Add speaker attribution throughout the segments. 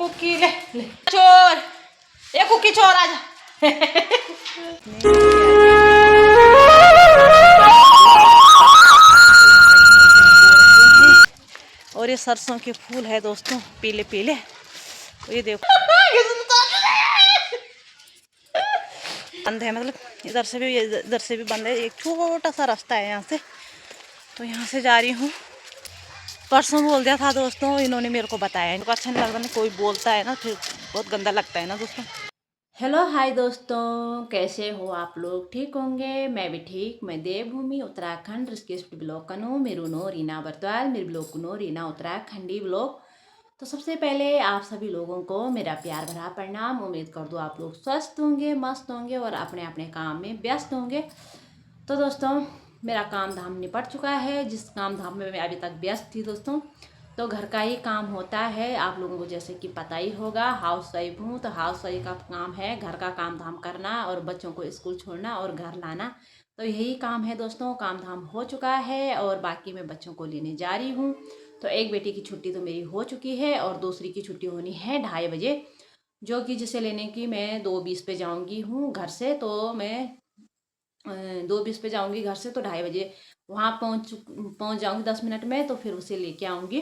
Speaker 1: Cookie ले ले चोर, ये कुकी चोर आ जा। और ये सरसों के फूल है दोस्तों, पीले पीले। ये देखो बंद है, मतलब इधर से भी बंद है। एक छोटा सा रास्ता है यहाँ से, तो यहाँ से जा रही हूँ। परसों बोल दिया था दोस्तों, इन्होंने मेरे को बताया। इनको अच्छा नहीं लगता ना, कोई बोलता है ना फिर बहुत गंदा लगता है ना दोस्तों। हेलो हाय दोस्तों, कैसे हो आप लोग? ठीक होंगे, मैं भी ठीक। मैं देवभूमि उत्तराखंड ऋषिकेश ब्लॉग कनो मेरू नो रीना बरतवाल मेरे ब्लॉग नो रीना उत्तराखंडी ब्लॉग। तो सबसे पहले आप सभी लोगों को मेरा प्यार भरा प्रणाम। उम्मीद कर दो आप लोग स्वस्थ होंगे, मस्त होंगे और अपने अपने काम में व्यस्त होंगे। तो दोस्तों मेरा काम धाम निपट चुका है, जिस काम धाम में मैं अभी तक व्यस्त थी दोस्तों। तो घर का ही काम होता है, आप लोगों को जैसे कि पता ही होगा, हाउस वाइफ हूँ। तो हाउस वाइफ का काम है घर का काम धाम करना और बच्चों को स्कूल छोड़ना और घर लाना। तो यही काम है दोस्तों। काम धाम हो चुका है और बाकी मैं बच्चों को लेने जा रही हूँ। तो एक बेटी की छुट्टी तो मेरी हो चुकी है और दूसरी की छुट्टी होनी है 2:30 बजे, जो कि जिसे लेने की मैं 2:20 पे जाऊँगी हूँ घर से। तो मैं 2:20 पे जाऊँगी घर से, तो 2:30 बजे वहाँ पहुँच जाऊँगी 10 मिनट में। तो फिर उसे लेके आऊँगी।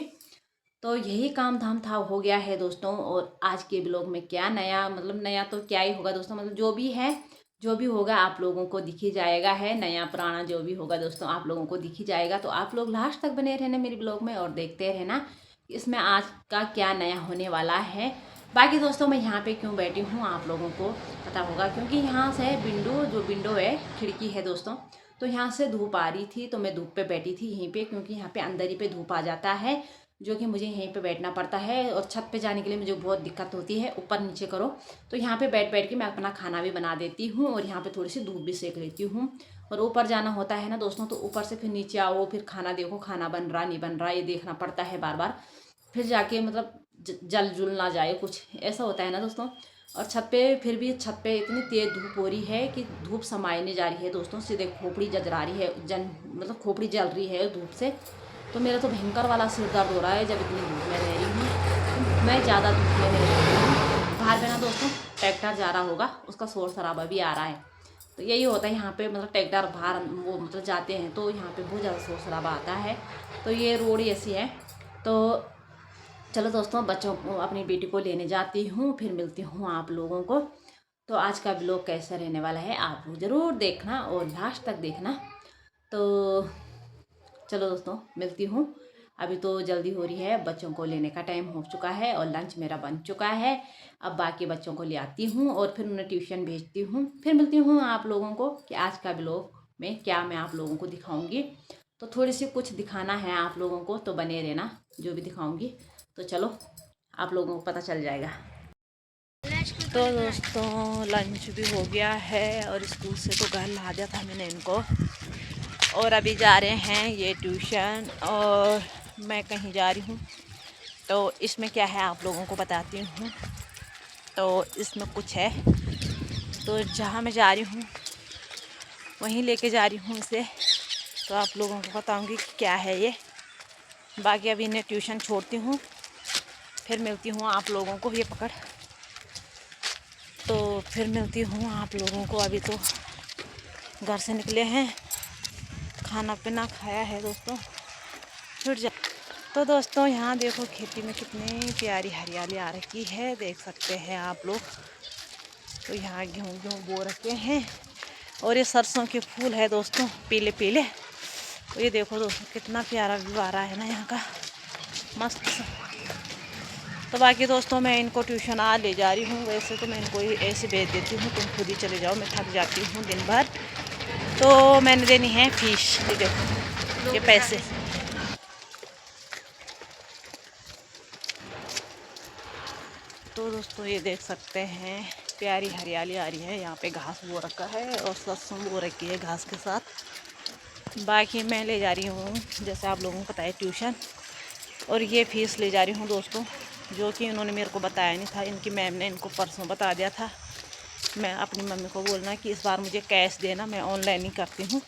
Speaker 1: तो यही काम धाम था, हो गया है दोस्तों। और आज के ब्लॉग में क्या नया, मतलब नया तो क्या ही होगा दोस्तों, मतलब जो भी है जो भी होगा आप लोगों को दिख ही जाएगा। है नया पुराना जो भी होगा दोस्तों आप लोगों को दिख ही जाएगा। तो आप लोग लास्ट तक बने रहना मेरे ब्लॉग में और देखते रहना इसमें आज का क्या नया होने वाला है। बाकी दोस्तों मैं यहाँ पे क्यों बैठी हूँ आप लोगों को पता होगा, क्योंकि यहाँ से विंडो है, खिड़की है दोस्तों। तो यहाँ से धूप आ रही थी, तो मैं धूप पे बैठी थी यहीं पे, क्योंकि यहाँ पे अंदर ही पे धूप आ जाता है, जो कि मुझे यहीं पे बैठना पड़ता है। और छत पे जाने के लिए मुझे बहुत दिक्कत होती है, ऊपर नीचे करो। तो यहाँ पे बैठ के मैं अपना खाना भी बना देती हूँ और यहाँ पे थोड़ी सी धूप भी सेक लेती हूँ। और ऊपर जाना होता है ना दोस्तों, तो ऊपर से फिर नीचे आओ, फिर खाना देखो, खाना बन रहा नहीं बन रहा, ये देखना पड़ता है बार बार। फिर जाके मतलब जल जुल ना जाए, कुछ ऐसा होता है ना दोस्तों। और छत पे फिर भी छत पे इतनी तेज़ धूप हो रही है कि धूप समायने जा रही है दोस्तों, सीधे खोपड़ी जजरा रही है, मतलब खोपड़ी जल रही है धूप से। तो मेरा तो भयंकर वाला सिर दर्द हो रहा है जब इतनी धूप में रह रही हूँ। मैं ज़्यादा धूप में रह रही हूँ। बाहर में ना दोस्तों ट्रैक्टर जा रहा होगा, उसका शोर शराबा भी आ रहा है। तो यही होता है यहाँ पे, मतलब ट्रैक्टर बाहर वो मतलब जाते हैं तो यहाँ पे बहुत ज़्यादा शोर शराबा आता है। तो ये रोड ऐसी है। तो चलो दोस्तों बच्चों को, अपनी बेटी को लेने जाती हूँ, फिर मिलती हूँ आप लोगों को। तो आज का ब्लॉग कैसा रहने वाला है आप लोग ज़रूर देखना और लास्ट तक देखना। तो चलो दोस्तों मिलती हूँ। अभी तो जल्दी हो रही है, बच्चों को लेने का टाइम हो चुका है और लंच मेरा बन चुका है। अब बाकी बच्चों को ले आती हूँ और फिर उन्हें ट्यूशन भेजती हूँ। फिर मिलती हूँ आप लोगों को कि आज का ब्लॉग में क्या मैं आप लोगों को दिखाऊंगी। तो थोड़ी सी कुछ दिखाना है आप लोगों को, तो बने रहना जो भी दिखाऊंगी। तो चलो आप लोगों को पता चल जाएगा। तो दोस्तों लंच भी हो गया है और स्कूल से तो घर ला दिया था मैंने इनको। और अभी जा रहे हैं ये ट्यूशन और मैं कहीं जा रही हूँ। तो इसमें क्या है आप लोगों को बताती हूँ। तो इसमें कुछ है, तो जहाँ मैं जा रही हूँ वहीं लेके जा रही हूँ इसे। तो आप लोगों को बताऊँगी क्या है ये। बाकी अभी इन्हें ट्यूशन छोड़ती हूँ, फिर मिलती हूँ आप लोगों को। ये पकड़, तो फिर मिलती हूँ आप लोगों को। अभी तो घर से निकले हैं, खाना पीना खाया है दोस्तों, फिर जा। तो दोस्तों यहाँ देखो खेती में कितनी प्यारी हरियाली आ रखी है, देख सकते हैं आप लोग। तो यहाँ गेहूँ बो रखे हैं और ये सरसों के फूल है दोस्तों, पीले पीले। तो ये देखो दोस्तों कितना प्यारा व्यू आ रहा है ना यहाँ का, मस्त सा। तो बाकी दोस्तों मैं इनको ट्यूशन ले जा रही हूँ। वैसे तो मैं इनको ऐसे भेज देती हूँ, तुम खुद ही चले जाओ, मैं थक जाती हूँ दिन भर। तो मैंने देनी है फीस, ये देखो ये पैसे। तो दोस्तों ये देख सकते हैं प्यारी हरियाली आ रही है। यहाँ पे घास बो रखा है और सरसों बो रखी है घास के साथ। बाकी मैं ले जा रही हूँ जैसे आप लोगों को पता है ट्यूशन, और ये फीस ले जा रही हूँ दोस्तों, जो कि इन्होंने मेरे को बताया नहीं था। इनकी मैम ने इनको परसों बता दिया था। मैं अपनी मम्मी को बोलना कि इस बार मुझे कैश देना, मैं ऑनलाइन ही करती हूँ।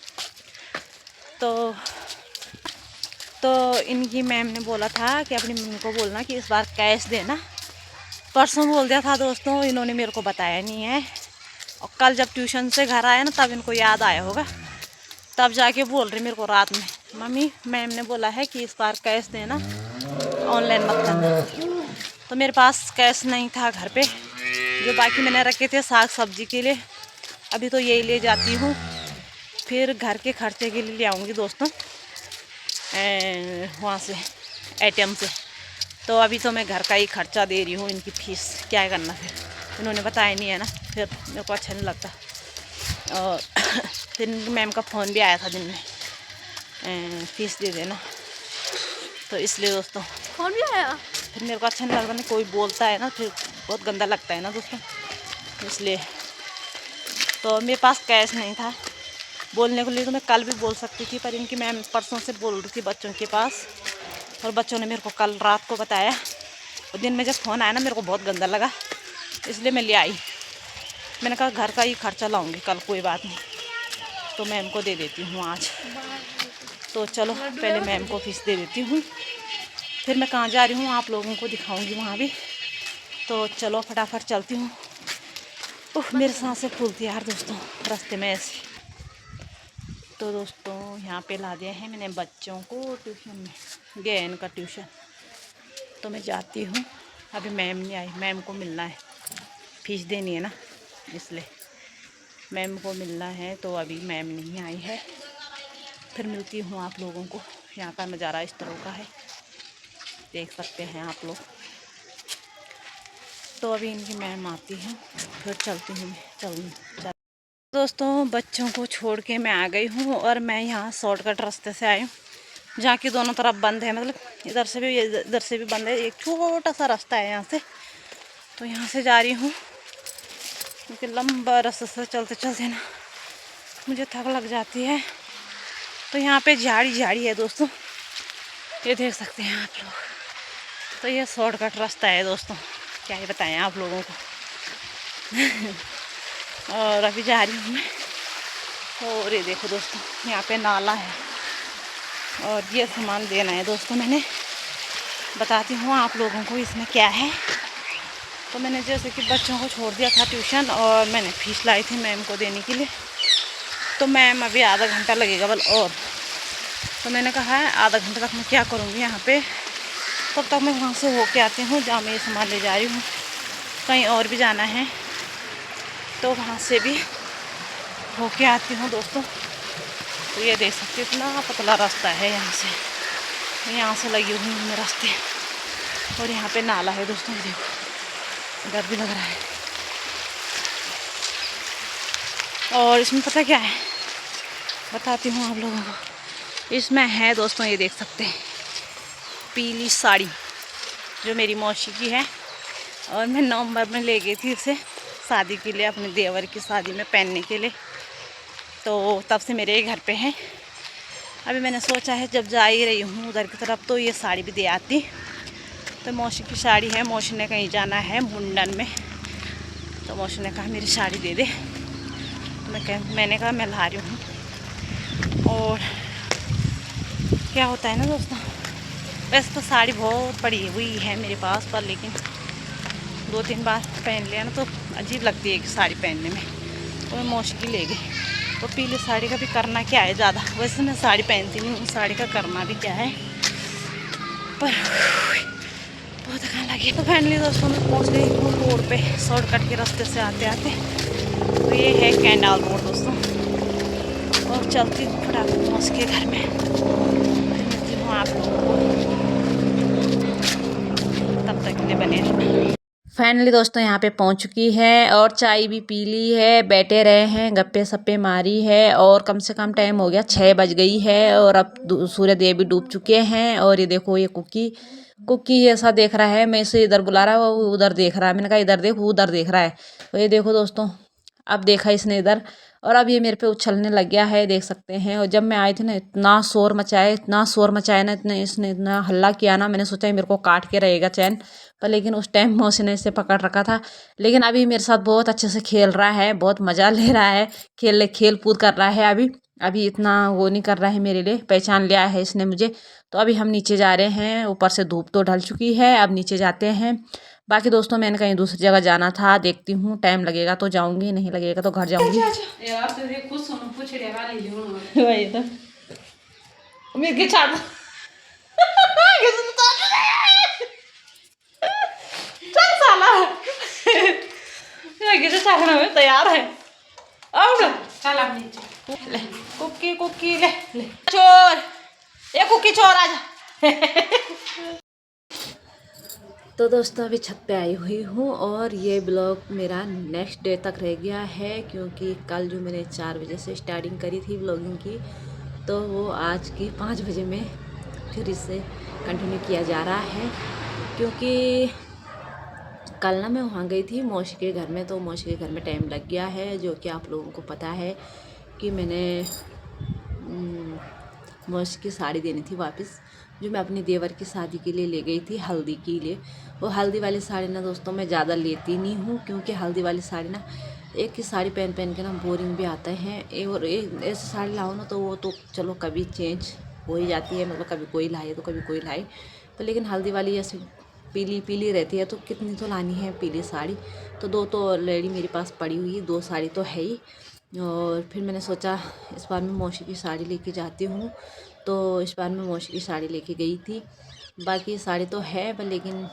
Speaker 1: तो इनकी मैम ने बोला था कि अपनी मम्मी को बोलना कि इस बार कैश देना, परसों बोल दिया था दोस्तों, इन्होंने मेरे को बताया नहीं है। और कल जब ट्यूशन से घर आया ना तब इनको याद आया होगा, तब जाके बोल रही मेरे को रात में, मम्मी मैम ने बोला है कि इस बार कैश देना, ऑनलाइन मत करना। तो मेरे पास कैश नहीं था घर पे, जो बाकी मैंने रखे थे साग सब्जी के लिए, अभी तो यही ले जाती हूँ। फिर घर के खर्चे के लिए ले आऊँगी दोस्तों वहाँ से ATM से। तो अभी तो मैं घर का ही खर्चा दे रही हूँ, इनकी फ़ीस क्या करना, फिर इन्होंने बताया नहीं है ना, फिर मेरे को अच्छा नहीं लगता। और फिर मैम का फ़ोन भी आया था दिन में, फ़ीस दे देना, तो इसलिए दोस्तों फ़ोन भी आया। फिर मेरे को अच्छा नहीं लगता ना, कोई बोलता है ना फिर बहुत गंदा लगता है ना दोस्तों, इसलिए। तो मेरे पास कैश नहीं था बोलने के लिए, तो मैं कल भी बोल सकती थी, पर इनकी मैम परसों से बोल रही थी बच्चों के पास, और बच्चों ने मेरे को कल रात को बताया। और दिन में जब फ़ोन आया ना मेरे को बहुत गंदा लगा, इसलिए मैं ले आई। मैंने कहा घर का ही खर्चा लाऊंगी कल, कोई बात नहीं, तो मैम को दे देती हूँ आज। तो चलो पहले मैम को फ़ीस दे देती हूँ, फिर मैं कहाँ जा रही हूँ आप लोगों को दिखाऊंगी वहाँ भी। तो चलो फटाफट चलती हूँ। मेरे सांसें फूलती यार दोस्तों रास्ते में ऐसे। तो दोस्तों यहाँ पे ला दिया है मैंने बच्चों को ट्यूशन में, गया इनका ट्यूशन। तो मैं जाती हूँ, अभी मैम नहीं आई, मैम को मिलना है, फ़ीस देनी है ना, इसलिए मैम को मिलना है। तो अभी मैम नहीं आई है, फिर मिलती हूँ आप लोगों को। यहाँ का नज़ारा इस तरह का है, देख सकते हैं आप लोग। तो अभी इनकी मैम आती है, फिर चलती हूँ मैं। दोस्तों बच्चों को छोड़ के मैं आ गई हूँ, और मैं यहाँ शॉर्टकट रास्ते से आई हूँ, जहाँ की दोनों तरफ बंद है, मतलब इधर से भी बंद है। एक छोटा सा रास्ता है यहाँ से, तो यहाँ से जा रही हूँ, क्योंकि लंबा रास्ते से चलते चलते ना मुझे थक लग जाती है। तो यहाँ पे झाड़ी है दोस्तों, ये देख सकते हैं आप लोग। तो ये शॉर्टकट रास्ता है दोस्तों, क्या ही बताएं आप लोगों को। और अभी जा रही हूँ मैं, और ये देखो दोस्तों यहाँ पे नाला है, और ये सामान देना है दोस्तों। मैंने बताती हूँ आप लोगों को इसमें क्या है। तो मैंने जैसे कि बच्चों को छोड़ दिया था ट्यूशन, और मैंने फ़ीस लाई थी मैम को देने के लिए। तो मैम अभी आधा घंटा लगेगा बल और। तो मैंने कहा है आधा घंटे तक मैं क्या करूँगी यहाँ पे, तब तक मैं वहाँ से होके आती हूँ जहाँ मैं ये सामान ले जा रही हूँ। कहीं और भी जाना है तो वहाँ से भी होके आती हूँ दोस्तों। तो ये देख सकते हो इतना पतला रास्ता है यहाँ से लगी हुई हूँ मैं रास्ते। और यहाँ पे नाला है दोस्तों, ये देखो डर भी लग रहा है। और इसमें पता क्या है, बताती हूँ आप लोगों को। इसमें है दोस्तों, ये देख सकते हैं पीली साड़ी, जो मेरी मौसी की है, और मैं नवंबर में ले गई थी इसे शादी के लिए, अपने देवर की शादी में पहनने के लिए। तो तब से मेरे घर पे है। अभी मैंने सोचा है जब जा ही रही हूँ उधर की तरफ तो ये साड़ी भी दे आती। तो मौसी की साड़ी है, मौसी ने कहीं जाना है मुंडन में, तो मौसी ने कहा मेरी साड़ी दे दे। तो मैंने कहा मैं ला रही हूँ। और क्या होता है ना दोस्तों, वैसे तो साड़ी बहुत पड़ी हुई है मेरे पास, पर लेकिन 2-3 बार पहन लिया ना तो अजीब लगती है कि साड़ी पहनने में। तो मैं मौसी की ले गई। तो पीली साड़ी का भी करना क्या है ज़्यादा, वैसे मैं साड़ी पहनती नहीं हूँ, साड़ी का करना भी क्या है, पर बहुत थकान लगी। तो फाइनली दोस्तों मैं पहुँच गई हूँ रोड पे, शॉर्टकट के रास्ते से आते आते। तो ये है कैंडाल रोड दोस्तों, और चलती हूँ फटाफट मौसी के घर में, फिर मिलती हूँ आप लोगों को। तब तक के लिए बने रहना। फाइनली दोस्तों यहाँ पे पहुँच चुकी है, और चाय भी पी ली है, बैठे रहे हैं, गप्पे सप्पे मारी है, और कम से कम टाइम हो गया 6 बज गई है, और अब सूर्य देव भी डूब चुके हैं। और ये देखो ये कुकी ऐसा देख रहा है, मैं इसे इधर बुला रहा है, वो उधर देख रहा है। मैंने कहा इधर देख, वो उधर देख रहा है। तो ये देखो दोस्तों, अब देखा इसने इधर, और अब ये मेरे पे उछलने लग गया है, देख सकते हैं। और जब मैं आई थी ना इतना शोर मचाया ना, इसने इतना हल्ला किया ना, मैंने सोचा मेरे को काट के रहेगा चैन, पर लेकिन उस टाइम मौसी ने इसे पकड़ रखा था। लेकिन अभी मेरे साथ बहुत अच्छे से खेल रहा है, बहुत मज़ा ले रहा है, खेल कूद कर रहा है। अभी इतना वो नहीं कर रहा है, मेरे लिए पहचान लिया है इसने मुझे। तो अभी हम नीचे जा रहे हैं, ऊपर से धूप तो ढल चुकी है, अब नीचे जाते हैं। बाकी दोस्तों मैंने कहीं दूसरी जगह जाना था, देखती हूँ टाइम लगेगा तो जाऊंगी, नहीं लगेगा तो घर जाऊंगी। वही तो मिर्गी छाड़ चल साला मिर्गी से छाड़ने में तैयार है। अब चल अब नीचे ले कुकी कुकी ले ले चोर, ये कुकी चोर आजा। तो दोस्तों अभी छत पे आई हुई हूँ और ये ब्लॉग मेरा नेक्स्ट डे तक रह गया है, क्योंकि कल जो मैंने 4 बजे से स्टार्टिंग करी थी ब्लॉगिंग की, तो वो आज की 5 बजे में फिर इसे कंटिन्यू किया जा रहा है। क्योंकि कल ना मैं वहाँ गई थी मौसी के घर में, तो मौसी के घर में टाइम लग गया है, जो कि आप लोगों को पता है कि मैंने मौसी की साड़ी देनी थी वापस, जो मैं अपने देवर की शादी के लिए ले गई थी, हल्दी के लिए। वो हल्दी वाली साड़ी ना दोस्तों मैं ज़्यादा लेती नहीं हूँ, क्योंकि हल्दी वाली साड़ी ना एक ही साड़ी पहन पहन के ना बोरिंग भी आता है। और एक ऐसी साड़ी लाओ ना तो वो तो चलो कभी चेंज हो ही जाती है, मतलब कभी कोई लाए तो कभी कोई लाए, तो लेकिन हल्दी वाली ऐसे पीली पीली रहती है, तो कितनी तो लानी है पीली साड़ी। तो 2 तो ऑलरेडी मेरे पास पड़ी हुई है, 2 साड़ी तो है ही। और फिर मैंने सोचा इस बार मैं मौसी की साड़ी लेके जाती हूँ, तो इस बार मैं मौसी की साड़ी लेके गई थी। बाकी साड़ी तो है पर लेकिन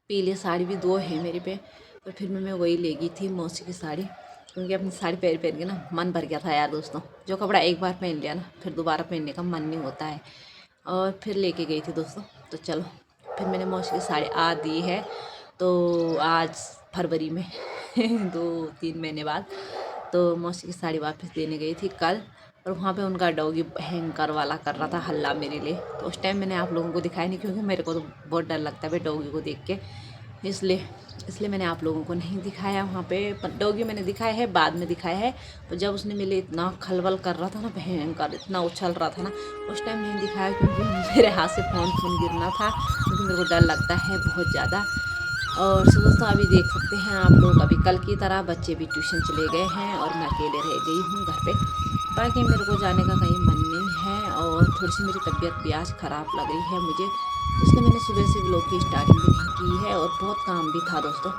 Speaker 1: पीली साड़ी भी 2 है मेरे पे, तो फिर मैं वही ले गई थी मौसी की साड़ी, क्योंकि अपनी साड़ी पहन पहन के ना मन भर गया था यार दोस्तों। जो कपड़ा एक बार पहन लिया ना फिर दोबारा पहनने का मन नहीं होता है। और फिर लेके गई थी दोस्तों। तो चलो फिर मैंने मौसी की साड़ी आ दी है, तो आज फरवरी में 2-3 महीने बाद तो मौसी की साड़ी वापस देने गई थी कल। और वहाँ पे उनका डॉगी भयंकर वाला कर रहा था हल्ला मेरे लिए, तो उस टाइम मैंने आप लोगों को दिखाया नहीं, क्योंकि मेरे को तो बहुत डर लगता है भाई डॉगी को देख के, इसलिए मैंने आप लोगों को नहीं दिखाया। वहाँ पे डॉगी मैंने दिखाया है, बाद में दिखाया है। तो जब उसने मेरे लिए इतना खलबल कर रहा था ना, भयंकर इतना उछल रहा था ना, उस टाइम नहीं दिखाया, क्योंकि मेरे हाथ से फ़ोन गिरना था, क्योंकि मेरे को डर लगता है बहुत ज़्यादा। और दोस्तों अभी देख सकते हैं आप लोग, अभी कल की तरह बच्चे भी ट्यूशन चले गए हैं और मैं अकेले रह गई हूँ घर पे। बाकी मेरे को जाने का कहीं मन नहीं है, और थोड़ी सी मेरी तबीयत भी आज ख़राब लग रही है मुझे, इसलिए मैंने सुबह से व्लॉग की स्टार्टिंग भी नहीं की है, और बहुत काम भी था दोस्तों।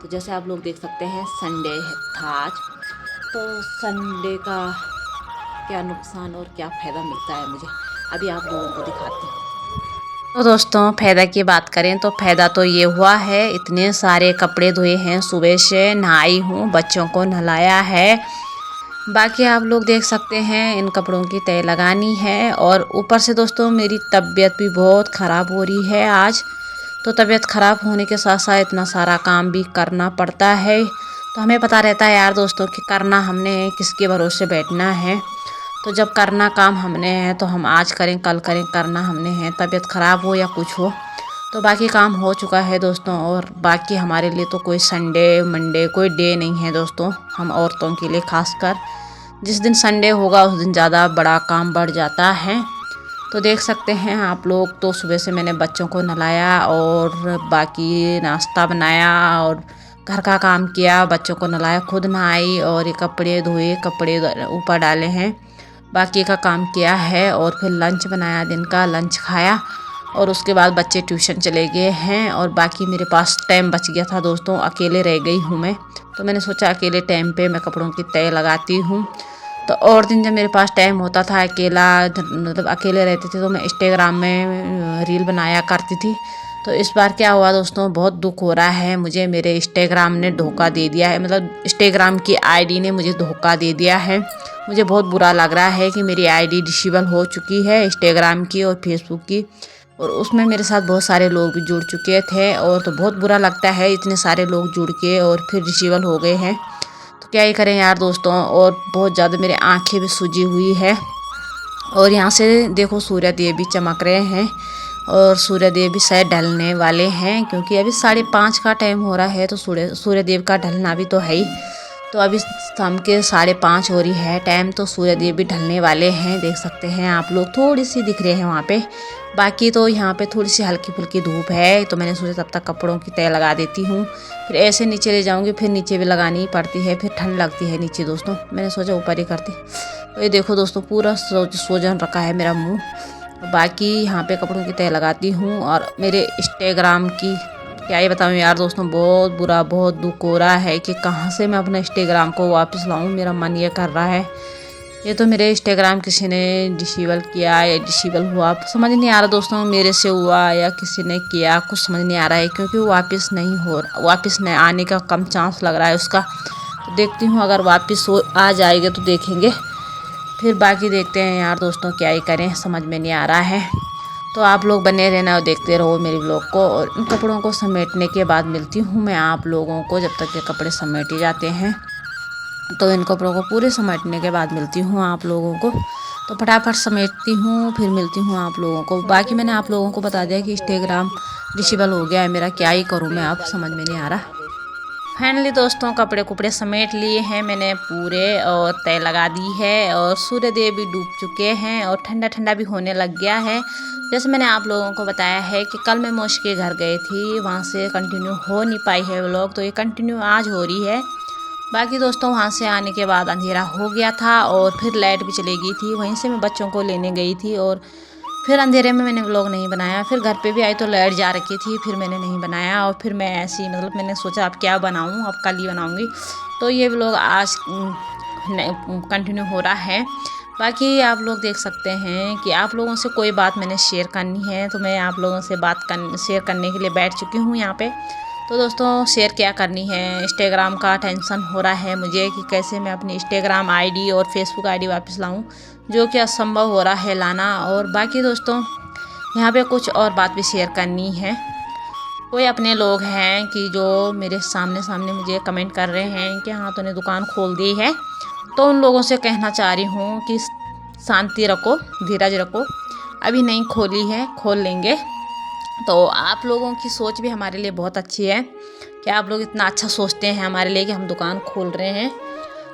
Speaker 1: तो जैसे आप लोग देख सकते हैं संडे था आज, तो संडे का क्या नुकसान और क्या फ़ायदा मिलता है मुझे, अभी आप लोगों को दिखाती हूँ। तो दोस्तों फ़ायदा की बात करें तो फ़ायदा तो ये हुआ है, इतने सारे कपड़े धोए हैं, सुबह से नहाई हूँ, बच्चों को नहलाया है। बाकी आप लोग देख सकते हैं इन कपड़ों की तय लगानी है, और ऊपर से दोस्तों मेरी तबीयत भी बहुत ख़राब हो रही है आज। तो तबीयत ख़राब होने के साथ साथ इतना सारा काम भी करना पड़ता है, तो हमें पता रहता है यार दोस्तों कि करना हमने है, किसके भरोसे बैठना है। तो जब करना काम हमने है तो हम आज करें कल करें, करना हमने है, तबीयत ख़राब हो या कुछ हो। तो बाकी काम हो चुका है दोस्तों, और बाकी हमारे लिए तो कोई संडे मंडे कोई डे नहीं है दोस्तों, हम औरतों के लिए खासकर जिस दिन संडे होगा उस दिन ज़्यादा बड़ा काम बढ़ जाता है। तो देख सकते हैं आप लोग, तो सुबह से मैंने बच्चों को नहलाया और बाकी नाश्ता बनाया और घर का काम किया, बच्चों को नहलाया, खुद नहाई, और ये कपड़े धोए, कपड़े ऊपर डाले हैं, बाकी का काम किया है। और फिर लंच बनाया, दिन का लंच खाया, और उसके बाद बच्चे ट्यूशन चले गए हैं, और बाकी मेरे पास टाइम बच गया था दोस्तों, अकेले रह गई हूँ मैं, तो मैंने सोचा अकेले टाइम पे मैं कपड़ों की तय लगाती हूँ। तो और दिन जब मेरे पास टाइम होता था अकेला, मतलब अकेले रहते थे, तो मैं इंस्टाग्राम में रील बनाया करती थी। तो इस बार क्या हुआ दोस्तों, बहुत दुख हो रहा है मुझे, मेरे इंस्टाग्राम ने धोखा दे दिया है, मतलब इंस्टाग्राम की आईडी ने मुझे धोखा दे दिया है। मुझे बहुत बुरा लग रहा है कि मेरी आईडी डिसेबल हो चुकी है इंस्टाग्राम की और फेसबुक की, और उसमें मेरे साथ बहुत सारे लोग भी जुड़ चुके थे, और तो बहुत बुरा लगता है इतने सारे लोग जुड़ के और फिर डिसेबल हो गए हैं। तो क्या ही करें यार दोस्तों, और बहुत ज़्यादा मेरी आँखें भी सूजी हुई है। और यहाँ से देखो सूर्य देव भी चमक रहे हैं, और सूर्य देव भी शायद ढलने वाले हैं, क्योंकि अभी 5:30 का टाइम हो रहा है, तो सूर्य देव का ढलना भी तो है ही। तो अभी शाम के 5:30 हो रही है टाइम, तो सूर्य देव भी ढलने वाले हैं, देख सकते हैं आप लोग, थोड़ी सी दिख रहे हैं वहाँ पे। बाकी तो यहाँ पे थोड़ी सी हल्की फुल्की धूप है, तो मैंने सोचा तब तक कपड़ों की तय लगा देती हूँ, फिर ऐसे नीचे ले जाऊँगी, फिर नीचे भी लगानी ही पड़ती है, फिर ठंड लगती है नीचे दोस्तों, मैंने सोचा ऊपर ही करती। तो ये देखो दोस्तों पूरा सोजन रखा है मेरा मुँह। बाकी यहाँ पे कपड़ों की तय लगाती हूँ, और मेरे इंस्टाग्राम की क्या ही बताऊँ यार दोस्तों, बहुत बुरा, बहुत दुख हो रहा है कि कहाँ से मैं अपना इंस्टाग्राम को वापस लाऊं। मेरा मन ये कर रहा है। ये तो मेरे इंस्टाग्राम किसी ने डिसेबल किया या डिसेबल हुआ, समझ नहीं आ रहा दोस्तों, मेरे से हुआ या किसी ने किया, कुछ समझ नहीं आ रहा है। क्योंकि वापस नहीं आने का कम चांस लग रहा है उसका। तो देखती हूँ, अगर वापस आ जाएगा तो देखेंगे, फिर बाकी देखते हैं यार दोस्तों, क्या ही करें, समझ में नहीं आ रहा है। तो आप लोग बने रहना और देखते रहो मेरे ब्लॉग को। और इन कपड़ों को समेटने के बाद मिलती हूँ मैं आप लोगों को। जब तक ये कपड़े समेटे जाते हैं, तो इन कपड़ों को पूरे समेटने के बाद मिलती हूँ आप लोगों को। तो फटाफट समेटती हूँ, फिर मिलती हूँ आप लोगों को। बाकी मैंने आप लोगों को बता दिया कि इंस्टाग्राम डिसेबल हो गया है मेरा, क्या ही करूँ मैं, आप समझ में नहीं आ रहा। फाइनली दोस्तों, कपड़े कुपड़े समेट लिए हैं मैंने पूरे, और तय लगा दी है, और सूर्य देव भी डूब चुके हैं, और ठंडा ठंडा भी होने लग गया है। जैसे मैंने आप लोगों को बताया है कि कल मैं मौसी के घर गई थी, वहाँ से कंटिन्यू हो नहीं पाई है व्लॉग, तो ये कंटिन्यू आज हो रही है। बाकी दोस्तों, वहाँ से आने के बाद अंधेरा हो गया था, और फिर लाइट भी चली गई थी। वहीं से मैं बच्चों को लेने गई थी, और फिर अंधेरे में मैंने व्लॉग नहीं बनाया। फिर घर पे भी आई तो लाइट जा रखी थी, फिर मैंने नहीं बनाया। और फिर मैं ऐसी मतलब मैंने सोचा अब क्या बनाऊँ, अब कल ही बनाऊँगी। तो ये व्लॉग आज कंटिन्यू हो रहा है। बाकी आप लोग देख सकते हैं कि आप लोगों से कोई बात मैंने शेयर करनी है, तो मैं आप लोगों से शेयर करने के लिए बैठ चुकी हूँ यहाँ पे। तो दोस्तों, शेयर क्या करनी है, इंस्टाग्राम का टेंशन हो रहा है मुझे कि कैसे मैं अपनी इंस्टाग्राम आईडी और फेसबुक आईडी वापस लाऊं, जो कि असंभव हो रहा है लाना। और बाकी दोस्तों, यहाँ पे कुछ और बात भी शेयर करनी है। कोई अपने लोग हैं कि जो मेरे सामने मुझे कमेंट कर रहे हैं कि हाँ तूने दुकान खोल दी है, तो उन लोगों से कहना चाह रही हूँ कि शांति रखो, धीरज रखो, अभी नहीं खोली है, खोल लेंगे। तो आप लोगों की सोच भी हमारे लिए बहुत अच्छी है कि आप लोग इतना अच्छा सोचते हैं हमारे लिए कि हम दुकान खोल रहे हैं।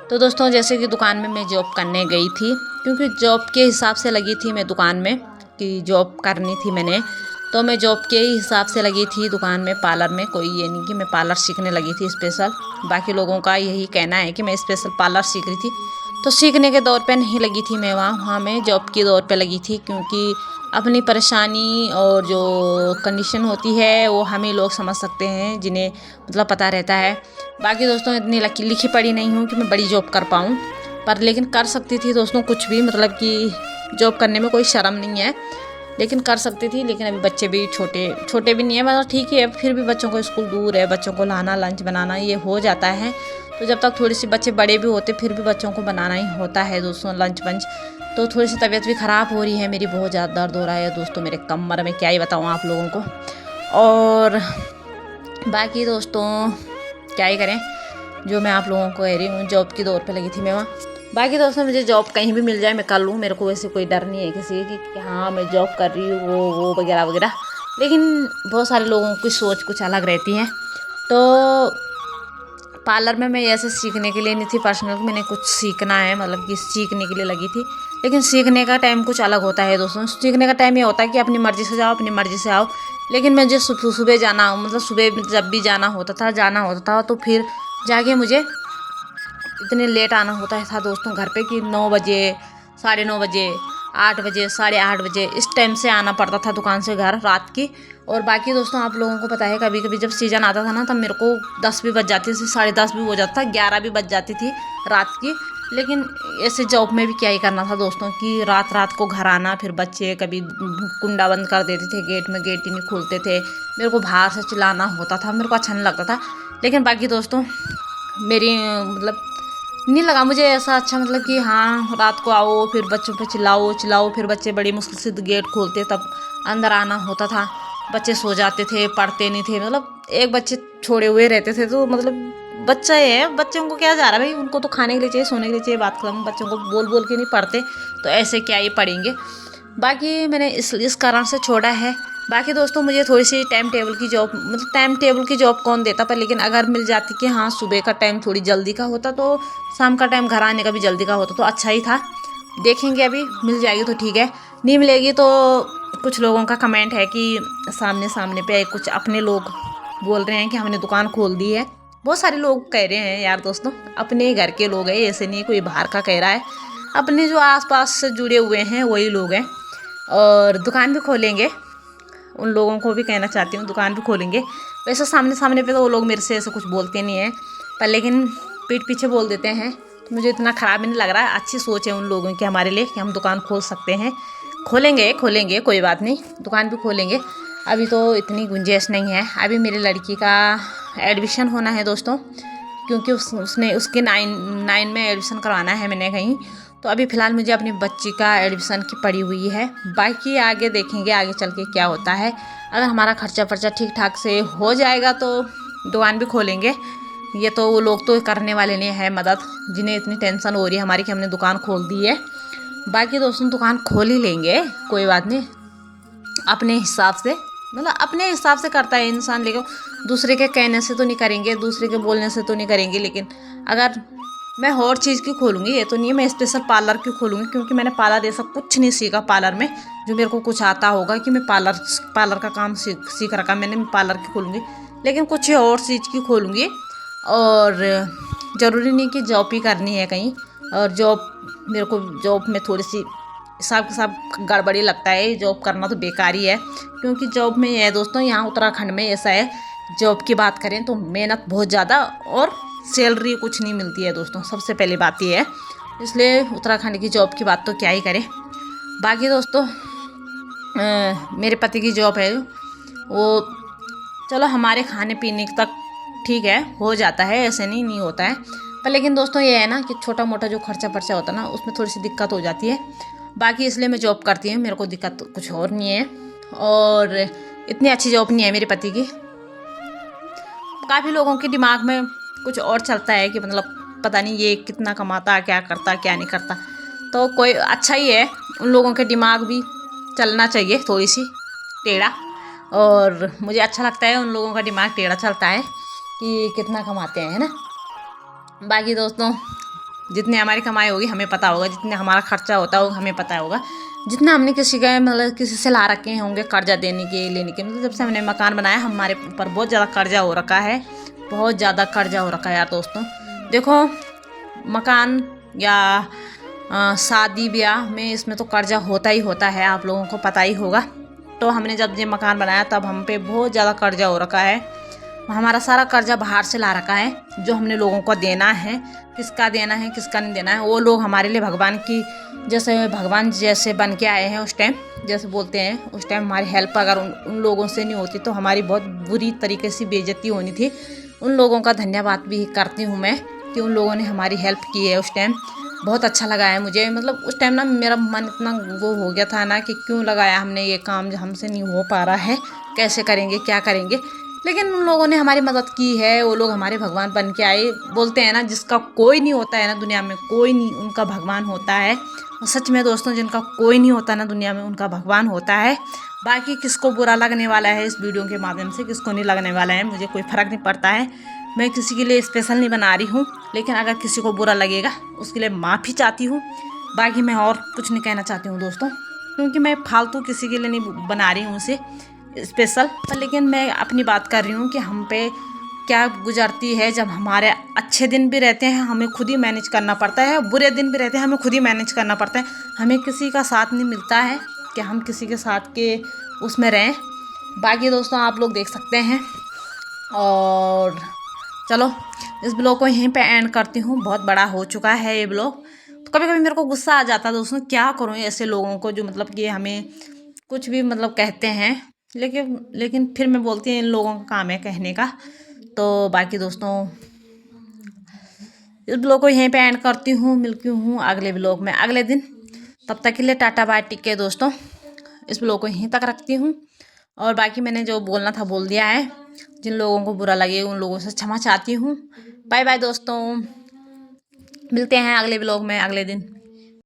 Speaker 1: तो दोस्तों, जैसे कि दुकान में मैं जॉब करने गई थी, क्योंकि जॉब के हिसाब से लगी थी मैं दुकान में, कि जॉब करनी थी मैंने, तो मैं जॉब के ही हिसाब से लगी थी दुकान में, पार्लर में। कोई ये नहीं कि मैं पार्लर सीखने लगी थी स्पेशल। बाकी लोगों का यही कहना है कि मैं स्पेशल पार्लर सीख रही थी, तो सीखने के दौर पे नहीं लगी थी मैं वहाँ मैं जॉब के दौर पे लगी थी। क्योंकि अपनी परेशानी और जो कंडीशन होती है वो हम ही लोग समझ सकते हैं, जिन्हें मतलब पता रहता है। बाकी दोस्तों, इतनी लिखी पढ़ी नहीं हूँ कि मैं बड़ी जॉब कर पाऊँ, पर लेकिन कर सकती थी दोस्तों कुछ भी, मतलब कि जॉब करने में कोई शर्म नहीं है, लेकिन कर सकती थी। लेकिन अभी बच्चे भी छोटे भी नहीं है, मतलब ठीक है, फिर भी बच्चों को स्कूल दूर है, बच्चों को लाना, लंच बनाना, ये हो जाता है। तो जब तक थोड़ी सी बच्चे बड़े भी होते, फिर भी बच्चों को बनाना ही होता है दोस्तों, लंच वंच। तो थोड़ी सी तबीयत भी ख़राब हो रही है मेरी, बहुत ज़्यादा दर्द हो रहा है दोस्तों मेरे कमर में, क्या ही बताऊँ आप लोगों को। और बाकी दोस्तों, क्या ही करें, जो मैं आप लोगों को कह रही हूँ, जॉब की दौर पे लगी थी मैं वहाँ। बाकी दोस्तों, मुझे जॉब कहीं भी मिल जाए मैं कर लूँ, मेरे को वैसे कोई डर नहीं है किसी कि हाँ मैं जॉब कर रही हूँ वो वगैरह वगैरह। लेकिन बहुत सारे लोगों की सोच कुछ अलग रहती है। तो पार्लर में मैं ऐसे सीखने के लिए नहीं थी पर्सनल, मैंने कुछ सीखना है, मतलब कि सीखने के लिए लगी थी। लेकिन सीखने का टाइम कुछ अलग होता है दोस्तों। सीखने का टाइम ये होता है कि अपनी मर्ज़ी से जाओ, अपनी मर्ज़ी से आओ। लेकिन मुझे सुबह जाना, मतलब सुबह जब भी जाना होता था तो फिर जाके मुझे इतने लेट आना होता था दोस्तों घर पे, कि 9 बजे, 9:30 बजे, 8 बजे, 8:30 बजे, इस टाइम से आना पड़ता था दुकान से घर रात की। और बाकी दोस्तों, आप लोगों को पता है कभी कभी जब सीज़न आता था ना, तब मेरे को 10 भी बज जाती थी, 10:30 भी हो जाता था, 11 भी बज जाती थी रात की। लेकिन ऐसे जॉब में भी क्या ही करना था दोस्तों, कि रात को घर आना, फिर बच्चे कभी कुंडा बंद कर देते थे, गेट ही नहीं खोलते थे, मेरे को बाहर से चिल्लाना होता था, मेरे को अच्छा नहीं लगता था। लेकिन बाकी दोस्तों, मेरी मतलब नहीं लगा मुझे ऐसा अच्छा, मतलब कि हाँ रात को आओ, फिर बच्चों पे चिल्लाओ, फिर बच्चे बड़ी मुश्किल से गेट खोलते, तब अंदर आना होता था। बच्चे सो जाते थे, पढ़ते नहीं थे, मतलब एक बच्चे छोड़े हुए रहते थे। तो मतलब बच्चा है, बच्चों को क्या जा रहा है भाई, उनको तो खाने के लिए चाहिए, सोने के लिए चाहिए, बात खत्म। बच्चों को बोल के नहीं पढ़ते, तो ऐसे क्या ही पढ़ेंगे। बाकी मैंने इस कारण से छोड़ा है। बाकी दोस्तों, मुझे थोड़ी सी टाइम टेबल की जॉब, मतलब टाइम टेबल की जॉब कौन देता, पर लेकिन अगर मिल जाती कि हाँ सुबह का टाइम थोड़ी जल्दी का होता, तो शाम का टाइम घर आने का भी जल्दी का होता, तो अच्छा ही था। देखेंगे, अभी मिल जाएगी तो ठीक है, नहीं मिलेगी तो कुछ लोगों का कमेंट है कि सामने पे कुछ अपने लोग बोल रहे हैं कि हमने दुकान खोल दी है। बहुत सारे लोग कह रहे हैं यार दोस्तों, अपने घर के लोग हैं, ऐसे नहीं कोई बाहर का कह रहा है, अपने जो आसपास से जुड़े हुए हैं वही लोग हैं। और दुकान भी खोलेंगे, उन लोगों को भी कहना चाहती हूँ दुकान भी खोलेंगे। वैसे सामने सामने पे तो वो लोग मेरे से ऐसे कुछ बोलते नहीं हैं, पर लेकिन पीठ पीछे बोल देते हैं। तो मुझे इतना ख़राब नहीं लग रहा है, अच्छी सोच है उन लोगों की हमारे लिए कि हम दुकान खोल सकते हैं। खोलेंगे कोई बात नहीं, दुकान भी खोलेंगे। अभी तो इतनी गुंजाइश नहीं है। अभी मेरी लड़की का एडमिशन होना है दोस्तों, क्योंकि उसने उसके 9 में एडमिशन करवाना है मैंने कहीं। तो अभी फ़िलहाल मुझे अपनी बच्ची का एडमिशन की पड़ी हुई है, बाकी आगे देखेंगे आगे चल के क्या होता है। अगर हमारा खर्चा वर्चा ठीक ठाक से हो जाएगा तो दुकान भी खोलेंगे। ये तो वो लोग तो करने वाले नहीं है मदद, जिन्हें इतनी टेंशन हो रही है हमारी कि हमने दुकान खोल दी है। बाकी दोस्तों दुकान खोल ही लेंगे, कोई बात नहीं। अपने हिसाब से, मतलब अपने हिसाब से करता है इंसान, लेकिन दूसरे के कहने से तो नहीं करेंगे, दूसरे के बोलने से तो नहीं करेंगे। लेकिन अगर मैं और चीज़ क्यों खोलूँगी, ये तो नहीं है मैं स्पेशल पार्लर क्यों खोलूँगी, क्योंकि मैंने पार्लर ऐसा कुछ नहीं सीखा पार्लर में जो मेरे को कुछ आता होगा कि मैं पार्लर का काम सीख रखा मैंने पार्लर की खोलूँगी। लेकिन कुछ और चीज़ की खोलूँगी, और ज़रूरी नहीं कि जॉब ही करनी है कहीं। और मेरे को जॉब में थोड़ी सी हिसाब के साथ गड़बड़ी लगता है, जॉब करना तो बेकार ही है। क्योंकि जॉब में है दोस्तों, यहाँ उत्तराखंड में ऐसा है, जॉब की बात करें तो मेहनत बहुत ज़्यादा और सैलरी कुछ नहीं मिलती है दोस्तों, सबसे पहली बात ये है। इसलिए उत्तराखंड की जॉब की बात तो क्या ही करें। बाकी दोस्तों मेरे पति की जॉब है वो, चलो हमारे खाने पीने तक ठीक है, हो जाता है, ऐसे नहीं होता है। पर लेकिन दोस्तों ये है ना कि छोटा मोटा जो खर्चा पर्चा होता है ना, उसमें थोड़ी सी दिक्कत हो जाती है। बाकी इसलिए मैं जॉब करती हूँ, मेरे को दिक्कत तो कुछ और नहीं है। और इतनी अच्छी जॉब नहीं है मेरे पति की। काफ़ी लोगों के दिमाग में कुछ और चलता है कि मतलब पता नहीं ये कितना कमाता, क्या करता क्या नहीं करता। तो कोई अच्छा ही है, उन लोगों के दिमाग भी चलना चाहिए थोड़ी सी टेढ़ा। और मुझे अच्छा लगता है उन लोगों का दिमाग टेढ़ा चलता है कि कितना कमाते हैं, है ना। बाकी दोस्तों जितनी हमारी कमाई होगी हमें पता होगा, जितना हमारा खर्चा होता होगा हमें पता होगा। जितना हमने किसी का मतलब किसी से ला रखे होंगे कर्जा देने के लेने के, मतलब जब से हमने मकान बनाया हमारे ऊपर बहुत ज़्यादा कर्जा हो रखा है, बहुत ज़्यादा कर्जा हो रखा है यार दोस्तों। देखो मकान या शादी ब्याह में इसमें तो कर्जा होता ही होता है, आप लोगों को पता ही होगा। तो हमने जब ये मकान बनाया तब हम पे बहुत ज़्यादा कर्जा हो रखा है। हमारा सारा कर्जा बाहर से ला रखा है, जो हमने लोगों को देना है, किसका देना है किसका नहीं देना है। वो लोग हमारे लिए भगवान जैसे बन के आए हैं उस टाइम, जैसे बोलते हैं उस टाइम हमारी हेल्प अगर उन लोगों से नहीं होती तो हमारी बहुत बुरी तरीके से बेइज्जती होनी थी। उन लोगों का धन्यवाद भी करती हूँ मैं कि उन लोगों ने हमारी हेल्प की है उस टाइम। बहुत अच्छा लगा है मुझे, मतलब उस टाइम ना मेरा मन इतना वो हो गया था ना कि क्यों लगाया हमने ये काम जो हमसे नहीं हो पा रहा है, कैसे करेंगे क्या करेंगे। लेकिन उन लोगों ने हमारी मदद की है, वो लोग हमारे भगवान बन के आए। बोलते हैं ना जिसका कोई नहीं होता है ना दुनिया में, कोई नहीं उनका भगवान होता है। और सच में दोस्तों जिनका कोई नहीं होता ना दुनिया में, उनका भगवान होता है। बाकी किसको बुरा लगने वाला है इस वीडियो के माध्यम से, किसको नहीं लगने वाला है, मुझे कोई फ़र्क नहीं पड़ता है। मैं किसी के लिए स्पेशल नहीं बना रही हूँ, लेकिन अगर किसी को बुरा लगेगा उसके लिए माफ़ी चाहती हूँ। बाकी मैं और कुछ नहीं कहना चाहती हूँ दोस्तों, क्योंकि मैं फालतू किसी के लिए नहीं बना रही हूँ उसे स्पेशल। पर लेकिन मैं अपनी बात कर रही हूँ कि हम पे क्या गुजरती है जब हमारे अच्छे दिन भी रहते हैं हमें खुद ही मैनेज करना पड़ता है, बुरे दिन भी रहते हैं हमें खुद ही मैनेज करना पड़ता है। हमें किसी का साथ नहीं मिलता है कि हम किसी के साथ के उसमें रहें। बाकी दोस्तों आप लोग देख सकते हैं। और चलो इस ब्लॉग को यहीं पे एंड करती हूँ, बहुत बड़ा हो चुका है ये ब्लॉग। तो कभी कभी मेरे को गुस्सा आ जाता है दोस्तों, क्या करूँ ऐसे लोगों को जो मतलब कि हमें कुछ भी मतलब कहते हैं, लेकिन फिर मैं बोलती हूँ इन लोगों का काम है कहने का। तो बाकी दोस्तों इस ब्लॉग को यहीं पे एंड करती हूँ, मिलती हूँ अगले ब्लॉग में अगले दिन। तब तक के लिए टाटा बाय, टेक केयर दोस्तों। इस ब्लॉग को यहीं तक रखती हूँ, और बाकी मैंने जो बोलना था बोल दिया है। जिन लोगों को बुरा लगे उन लोगों से क्षमा चाहती हूँ। बाय बाय दोस्तों, मिलते हैं अगले ब्लॉग में अगले दिन।